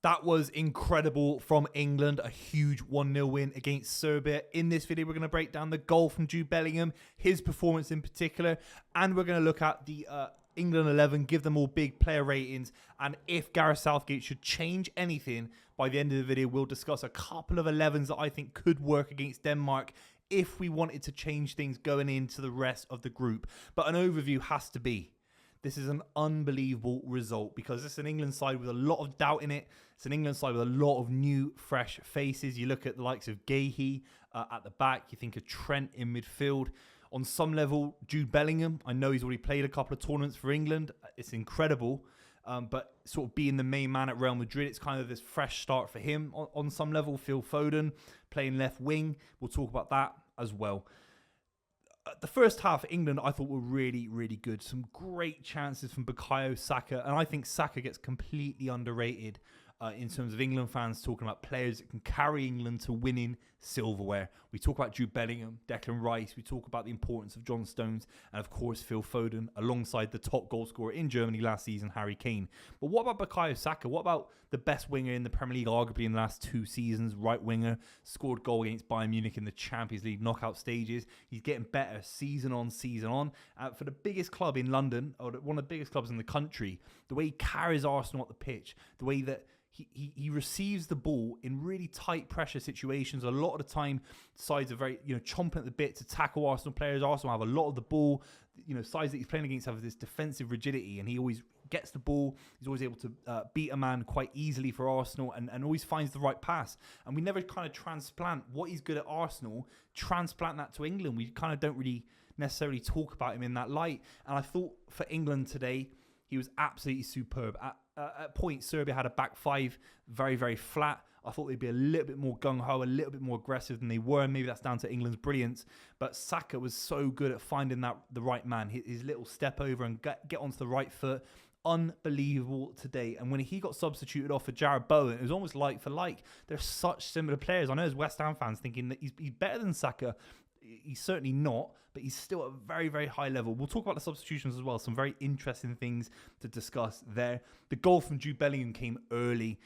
That was incredible from England, a huge 1-0 win against Serbia. In this video, we're going to break down the goal from Jude Bellingham, his performance in particular, and we're going to look at the England 11, give them all big player ratings, and if Gareth Southgate should change anything. By the end of the video, we'll discuss a couple of 11s that I think could work against Denmark if we wanted to change things going into the rest of the group. But an overview has to be, this is an unbelievable result because it's an England side with a lot of doubt in it. It's an England side with a lot of new, fresh faces. You look at the likes of Gahey at the back. You think of Trent in midfield. On some level, Jude Bellingham, I know he's already played a couple of tournaments for England. It's incredible. But sort of being the main man at Real Madrid, it's kind of this fresh start for him on some level. Phil Foden playing left wing. We'll talk about that as well. The first half of England, I thought, were really, really good. Some great chances from Bukayo, Saka. And I think Saka gets completely underrated in terms of England fans talking about players that can carry England to winning silverware. We talk about Jude Bellingham, Declan Rice. We talk about the importance of John Stones and, of course, Phil Foden alongside the top goal scorer in Germany last season, Harry Kane. But what about Bukayo Saka? What about the best winger in the Premier League, arguably in the last 2 seasons, right winger, scored goal against Bayern Munich in the Champions League knockout stages. He's getting better season on season on. For the biggest club in London, or one of the biggest clubs in the country, the way he carries Arsenal up the pitch, the way that he receives the ball in really tight pressure situations. A lot of the time, sides are very, chomping at the bit to tackle Arsenal players. Arsenal have a lot of the ball. Sides that he's playing against have this defensive rigidity, and he always gets the ball. He's always able to beat a man quite easily for Arsenal and always finds the right pass. And we never kind of transplant what he's good at Arsenal, transplant that to England. We kind of don't really necessarily talk about him in that light. And I thought for England today, he was absolutely superb. At points, Serbia had a back five, very, very flat. I thought they'd be a little bit more gung-ho, a little bit more aggressive than they were. Maybe that's down to England's brilliance. But Saka was so good at finding the right man, his little step over and get onto the right foot. Unbelievable today. And when he got substituted off for Jarrod Bowen, it was almost like for like. They're such similar players. I know there's West Ham fans thinking that he's better than Saka. He's certainly not, but he's still at a very, very high level. We'll talk about the substitutions as well. Some very interesting things to discuss there. The goal from Jude Bellingham came early.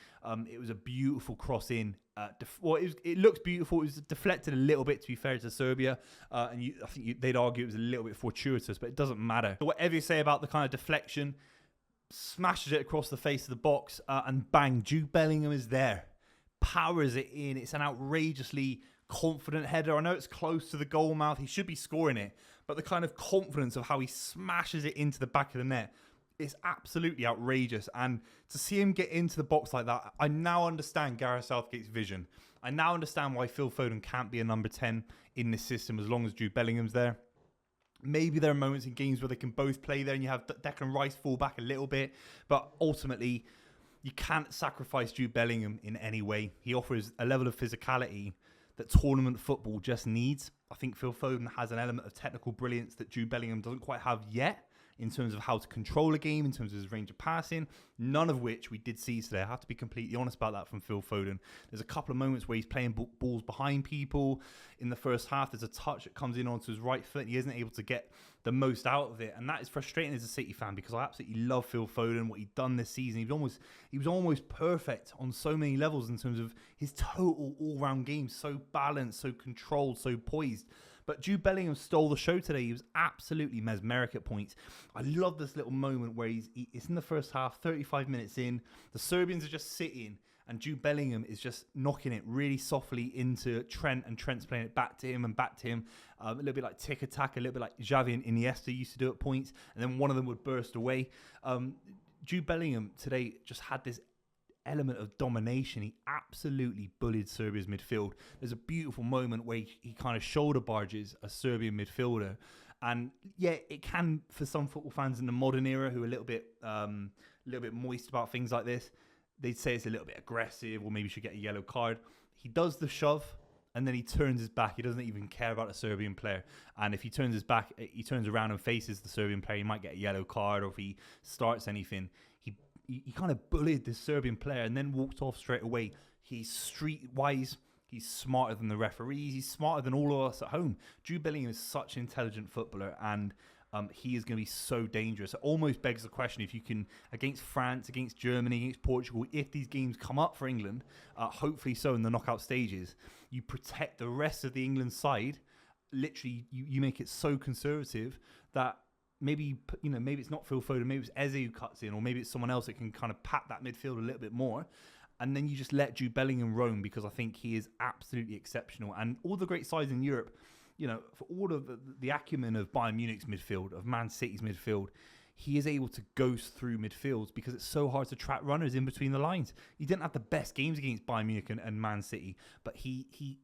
It was a beautiful cross in. It looks beautiful. It was deflected a little bit, to be fair to Serbia. I think they'd argue it was a little bit fortuitous, but it doesn't matter. So whatever you say about the kind of deflection, smashes it across the face of the box, and bang, Jude Bellingham is there. Powers it in. It's an outrageously confident header. I know it's close to the goal mouth. He should be scoring it. But the kind of confidence of how he smashes it into the back of the net is absolutely outrageous. And to see him get into the box like that, I now understand Gareth Southgate's vision. I now understand why Phil Foden can't be a number 10 in this system as long as Jude Bellingham's there. Maybe there are moments in games where they can both play there and you have Declan Rice fall back a little bit. But ultimately, you can't sacrifice Jude Bellingham in any way. He offers a level of physicality that tournament football just needs. I think Phil Foden has an element of technical brilliance that Jude Bellingham doesn't quite have yet in terms of how to control a game, in terms of his range of passing, none of which we did see today. I have to be completely honest about that from Phil Foden. There's a couple of moments where he's playing balls behind people. In the first half, there's a touch that comes in onto his right foot and he isn't able to get the most out of it. And that is frustrating as a City fan because I absolutely love Phil Foden, what he'd done this season. He was almost perfect on so many levels in terms of his total all-round game. So balanced, so controlled, so poised. But Jude Bellingham stole the show today. He was absolutely mesmeric at points. I love this little moment where it's in the first half, 35 minutes in. The Serbians are just sitting and Jude Bellingham is just knocking it really softly into Trent, and Trent's playing it back to him and back to him. A little bit like tick-attack, a little bit like Xavi and Iniesta used to do at points. And then one of them would burst away. Jude Bellingham today just had this element of domination. He absolutely bullied Serbia's midfield. There's a beautiful moment where he kind of shoulder barges a Serbian midfielder, and yeah, it can, for some football fans in the modern era who are a little bit moist about things like this, they'd say it's a little bit aggressive or maybe should get a yellow card. He does the shove and then he turns his back. He doesn't even care about the Serbian player. And if he turns his back, he turns around and faces the Serbian player, he might get a yellow card, or if he starts anything, he kind of bullied this Serbian player and then walked off straight away. He's streetwise. He's smarter than the referees. He's smarter than all of us at home. Jude Bellingham is such an intelligent footballer, and he is going to be so dangerous. It almost begs the question, if you can, against France, against Germany, against Portugal, if these games come up for England, hopefully so in the knockout stages, you protect the rest of the England side. Literally, you make it so conservative that maybe it's not Phil Foden, maybe it's Eze who cuts in, or maybe it's someone else that can kind of pat that midfield a little bit more. And then you just let Jude Bellingham roam, because I think he is absolutely exceptional. And all the great sides in Europe, for all of the acumen of Bayern Munich's midfield, of Man City's midfield, he is able to ghost through midfields because it's so hard to track runners in between the lines. He didn't have the best games against Bayern Munich and Man City, but he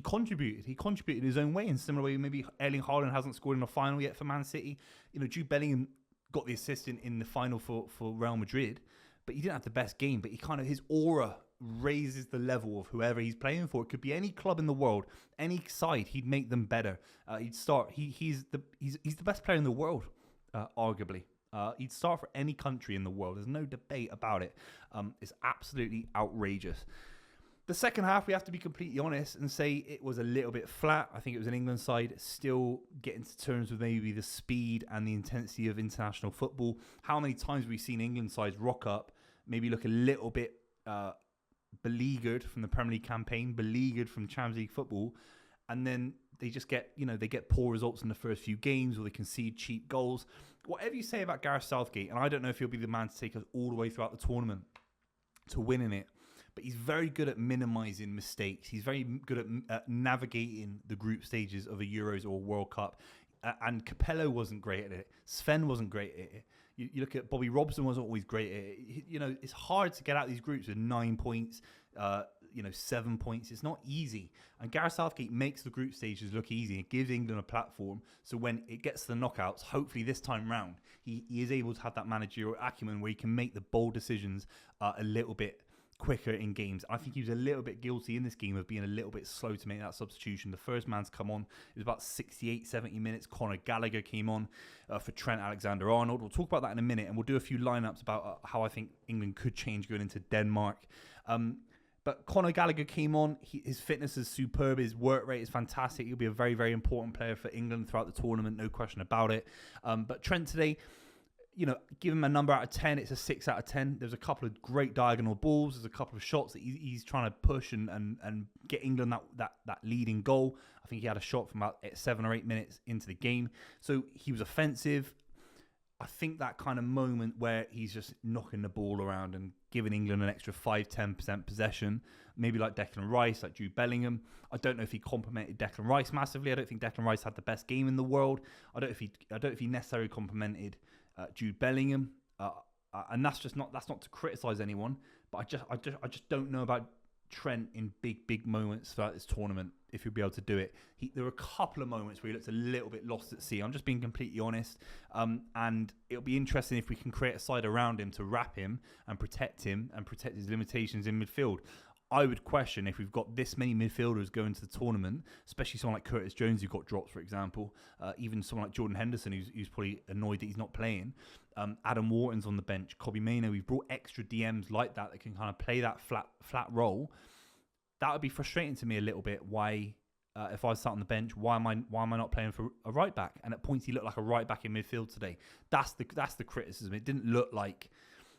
contributed. He contributed in his own way, in similar way maybe Erling Haaland hasn't scored in the final yet for Man City. Jude Bellingham got the assist in the final for Real Madrid, but he didn't have the best game. But his aura raises the level of whoever he's playing for. It could be any club in the world, any side. He'd make them better. He'd start. He's the best player in the world, arguably. He'd start for any country in the world. There's no debate about it. It's absolutely outrageous. The second half, we have to be completely honest and say it was a little bit flat. I think it was an England side still getting to terms with maybe the speed and the intensity of international football. How many times have we seen England sides rock up, maybe look a little bit beleaguered from the Premier League campaign, beleaguered from Champions League football, and then they just get, they get poor results in the first few games, or they concede cheap goals. Whatever you say about Gareth Southgate, and I don't know if he'll be the man to take us all the way throughout the tournament to winning it, but he's very good at minimising mistakes. He's very good at navigating the group stages of a Euros or a World Cup. And Capello wasn't great at it. Sven wasn't great at it. You look at Bobby Robson, wasn't always great at it. It's hard to get out these groups with 9 points, 7 points. It's not easy. And Gareth Southgate makes the group stages look easy. It gives England a platform. So when it gets to the knockouts, hopefully this time round, he is able to have that managerial acumen where he can make the bold decisions a little bit quicker in games. I think he was a little bit guilty in this game of being a little bit slow to make that substitution. The first man's come on. It was about 68, 70 minutes. Conor Gallagher came on for Trent Alexander-Arnold. We'll talk about that in a minute, and we'll do a few lineups about how I think England could change going into Denmark. But Conor Gallagher came on. His fitness is superb. His work rate is fantastic. He'll be a very, very important player for England throughout the tournament. No question about it. But Trent today, give him a number out of 10. It's a 6 out of 10. There's a couple of great diagonal balls. There's a couple of shots that he's trying to push and get England that leading goal. I think he had a shot from about 7 or 8 minutes into the game. So he was offensive. I think that kind of moment where he's just knocking the ball around and giving England an extra 5-10% possession, maybe like Declan Rice, like Jude Bellingham. I don't know if he complimented Declan Rice massively. I don't think Declan Rice had the best game in the world. I don't know if he necessarily complimented Jude Bellingham, and that's not to criticize anyone, but I just don't know about Trent in big moments throughout this tournament, if he'll be able to do it. There were a couple of moments where he looked a little bit lost at sea. I'm just being completely honest, and it'll be interesting if we can create a side around him to wrap him and protect his limitations in midfield. I would question if we've got this many midfielders going to the tournament, especially someone like Curtis Jones who got dropped, for example, even someone like Jordan Henderson who's probably annoyed that he's not playing. Adam Wharton's on the bench, Kobbie Mainoo. We've brought extra DMs like that can kind of play that flat role. That would be frustrating to me a little bit. Why, if I was sat on the bench, why am I not playing for a right back? And at points he looked like a right back in midfield today. That's the criticism. It didn't look like.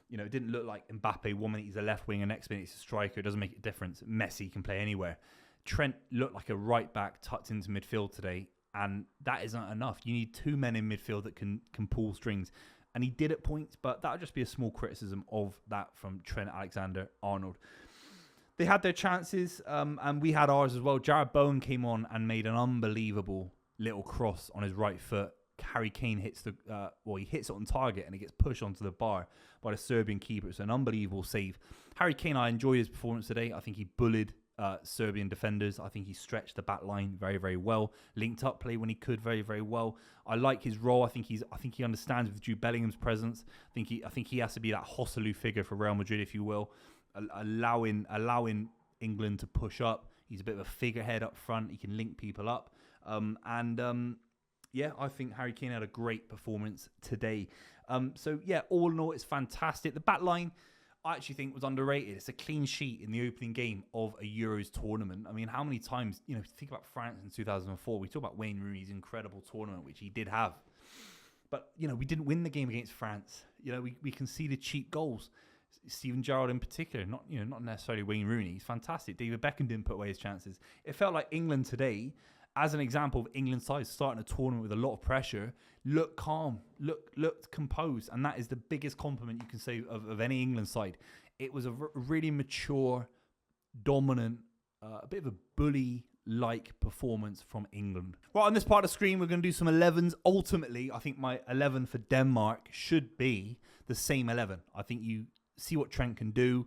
It didn't look like Mbappe. 1 minute he's a left wing, and next minute he's a striker. It doesn't make a difference. Messi can play anywhere. Trent looked like a right back tucked into midfield today, and that isn't enough. You need 2 men in midfield that can pull strings, and he did at points, but that would just be a small criticism of that from Trent Alexander-Arnold. They had their chances, and we had ours as well. Jarrod Bowen came on and made an unbelievable little cross on his right foot. Harry Kane hits he hits it on target and it gets pushed onto the bar by the Serbian keeper. It's an unbelievable save. Harry Kane, I enjoyed his performance today. I think he bullied Serbian defenders. I think he stretched the back line very, very well. Linked up play when he could very, very well. I like his role. I think he understands with Jude Bellingham's presence. I think he has to be that Joselu figure for Real Madrid, if you will, allowing England to push up. He's a bit of a figurehead up front. He can link people up. Yeah, I think Harry Kane had a great performance today. All in all, it's fantastic. The back line, I actually think, was underrated. It's a clean sheet in the opening game of a Euros tournament. I mean, how many times, think about France in 2004. We talk about Wayne Rooney's incredible tournament, which he did have. But, we didn't win the game against France. We conceded cheap goals. Steven Gerrard in particular, not necessarily Wayne Rooney. He's fantastic. David Beckham didn't put away his chances. It felt like England today, as an example of England side starting a tournament with a lot of pressure, looked calm, looked composed. And that is the biggest compliment you can say of any England side. It was a really mature, dominant, a bit of a bully-like performance from England. Well, on this part of the screen, we're going to do some 11s. Ultimately, I think my 11 for Denmark should be the same 11. I think you see what Trent can do.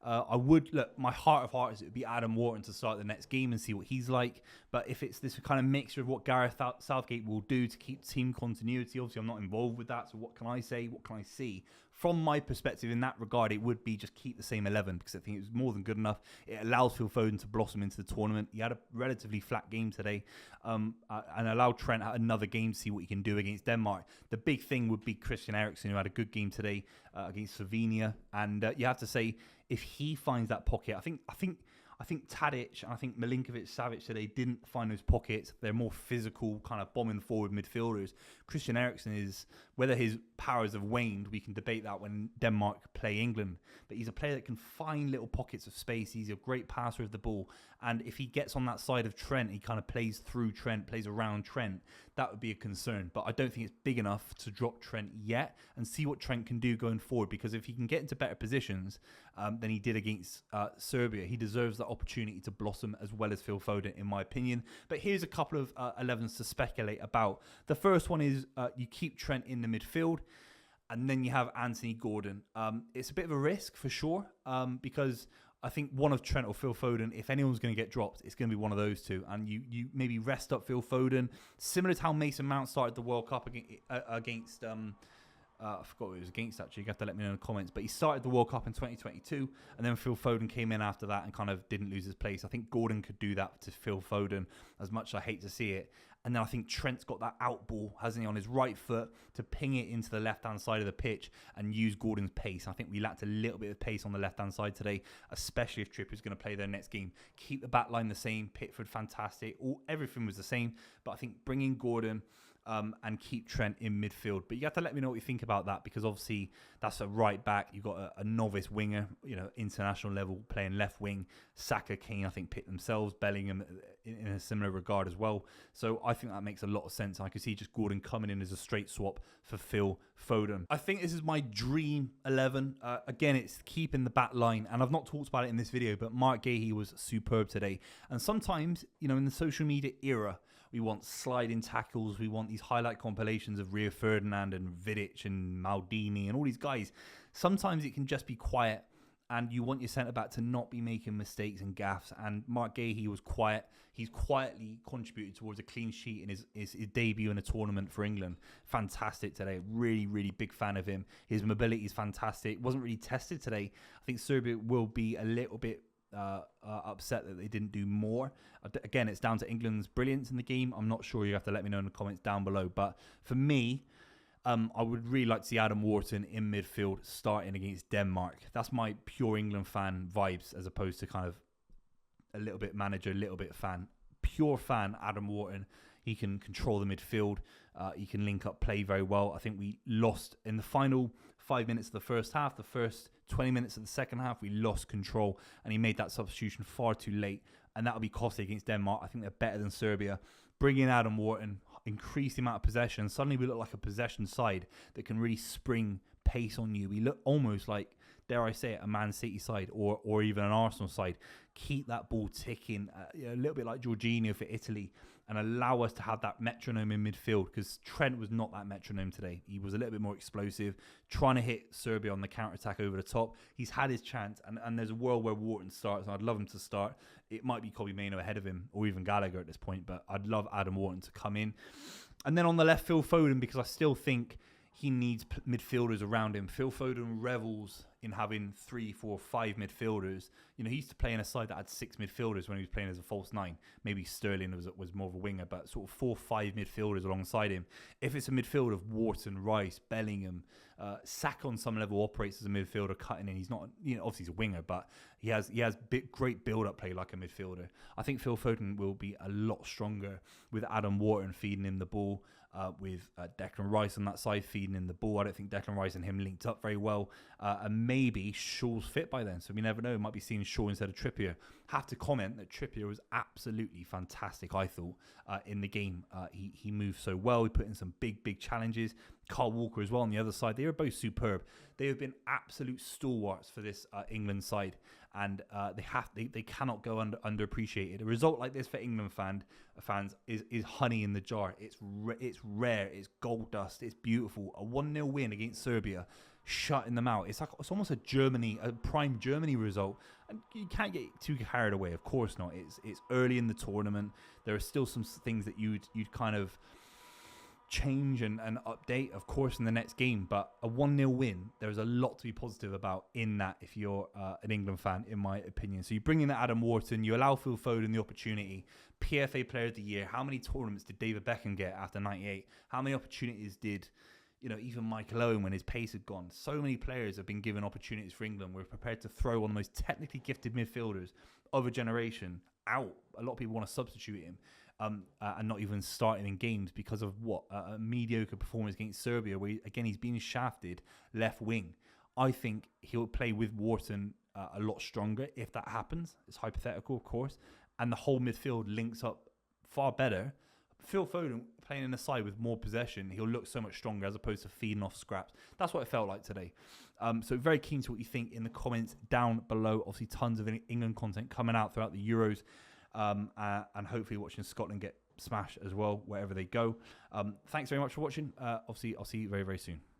I would, look, my heart of hearts, it would be Adam Wharton to start the next game and see what he's like. But if it's this kind of mixture of what Gareth Southgate will do to keep team continuity, obviously I'm not involved with that. So what can I say? What can I see? From my perspective, in that regard, it would be just keep the same 11 because I think it was more than good enough. It allows Phil Foden to blossom into the tournament. He had a relatively flat game today and allowed Trent another game to see what he can do against Denmark. The big thing would be Christian Eriksen, who had a good game today against Slovenia. And you have to say, if he finds that pocket, I think Tadic and I think Milinkovic-Savic today didn't find those pockets. They're more physical, kind of bombing forward midfielders. Christian Eriksen is, whether his powers have waned, we can debate that when Denmark play England. But he's a player that can find little pockets of space. He's a great passer of the ball. And if he gets on that side of Trent, he kind of plays through Trent, plays around Trent. That would be a concern. But I don't think it's big enough to drop Trent yet and see what Trent can do going forward. Because if he can get into better positions than he did against Serbia, he deserves that opportunity to blossom as well as Phil Foden, in my opinion. But here's a couple of 11s to speculate about. The first one is you keep Trent in the midfield, and then you have Anthony Gordon. It's a bit of a risk for sure, because I think one of Trent or Phil Foden, if anyone's going to get dropped, it's going to be one of those two. And you maybe rest up Phil Foden, similar to how Mason Mount started the World Cup against I forgot who it was against, actually. You have to let me know in the comments. But he started the World Cup in 2022, and then Phil Foden came in after that and kind of didn't lose his place. I think Gordon could do that to Phil Foden, as much as I hate to see it. And then I think Trent's got that out ball, hasn't he, on his right foot to ping it into the left-hand side of the pitch and use Gordon's pace. I think we lacked a little bit of pace on the left-hand side today, especially if Trippier's going to play their next game. Keep the back line the same. Pickford, fantastic. Everything was the same. But I think bring in Gordon and keep Trent in midfield. But you have to let me know what you think about that, because obviously that's a right back. You've got a novice winger, international level, playing left wing. Saka, Kane, I think, pick themselves. Bellingham in a similar regard as well. So I think that makes a lot of sense. I could see just Gordon coming in as a straight swap for Phil Foden. I think this is my dream 11. Again, it's keeping the back line. And I've not talked about it in this video, but Mark Gahey was superb today. And sometimes, in the social media era, we want sliding tackles. We want these highlight compilations of Rio Ferdinand and Vidic and Maldini and all these guys. Sometimes it can just be quiet, and you want your centre-back to not be making mistakes and gaffes. And Mark Gahey was quiet. He's quietly contributed towards a clean sheet in his debut in a tournament for England. Fantastic today. Really, really big fan of him. His mobility is fantastic. Wasn't really tested today. I think Serbia will be a little bit upset that they didn't do more. Again, it's down to England's brilliance in the game. I'm not sure. You have to let me know in the comments down below. But for me, I would really like to see Adam Wharton in midfield starting against Denmark. That's my pure England fan vibes, as opposed to kind of a little bit manager, a little bit fan. Pure fan, Adam Wharton. He can control the midfield. He can link up play very well. I think we lost in the final 5 minutes of the first half. The first 20 minutes of the second half, we lost control, and he made that substitution far too late, and that'll be costly against Denmark. I think they're better than Serbia. Bring in Adam Wharton, increase the amount of possession. Suddenly we look like a possession side that can really spring pace on you. We look almost like, dare I say it, a Man City side or even an Arsenal side. Keep that ball ticking, a little bit like Jorginho for Italy, and allow us to have that metronome in midfield, because Trent was not that metronome today. He was a little bit more explosive, trying to hit Serbia on the counter-attack over the top. He's had his chance, and there's a world where Wharton starts, and I'd love him to start. It might be Kobbie Mainoo ahead of him, or even Gallagher at this point, but I'd love Adam Wharton to come in. And then on the left, Phil Foden, because I still think he needs midfielders around him. Phil Foden revels in having 3, 4, 5 midfielders. He used to play in a side that had 6 midfielders when he was playing as a false 9. Maybe Sterling was more of a winger, but sort of 4, 5 midfielders alongside him. If it's a midfield of Wharton, Rice, Bellingham, Saka on some level operates as a midfielder, cutting in. He's not, obviously he's a winger, but he has great build-up play like a midfielder. I think Phil Foden will be a lot stronger with Adam Wharton feeding him the ball. with Declan Rice on that side feeding in the ball. I don't think Declan Rice and him linked up very well. And maybe Shaw's fit by then. So we never know. Might be seeing Shaw instead of Trippier. Have to comment that Trippier was absolutely fantastic, I thought, in the game. He moved so well. He put in some big challenges. Kyle Walker as well on the other side. They were both superb. They have been absolute stalwarts for this England side. And they cannot go underappreciated. A result like this for England fans is honey in the jar. It's rare. It's gold dust. It's beautiful. A 1-0 win against Serbia, shutting them out. It's almost a prime Germany result. And you can't get too carried away. Of course not. It's early in the tournament. There are still some things that you'd kind of change and update, of course, in the next game, but a 1-0 win, there's a lot to be positive about in that if you're an England fan, in my opinion. So you bring in Adam Wharton, you allow Phil Foden the opportunity, PFA Player of the Year. How many tournaments did David Beckham get after 98? How many opportunities did even Michael Owen when his pace had gone? So many players have been given opportunities for England. We're prepared to throw one of the most technically gifted midfielders of a generation out. A lot of people want to substitute him. And not even start him in games because of a mediocre performance against Serbia, where he's being shafted left wing. I think he'll play with Wharton a lot stronger if that happens. It's hypothetical, of course, and the whole midfield links up far better. Phil Foden playing in the side with more possession, he'll look so much stronger as opposed to feeding off scraps. That's what it felt like today. So very keen to what you think in the comments down below. Obviously, tons of England content coming out throughout the Euros. And hopefully watching Scotland get smashed as well wherever they go. Thanks very much for watching. Obviously, I'll see you very, very soon.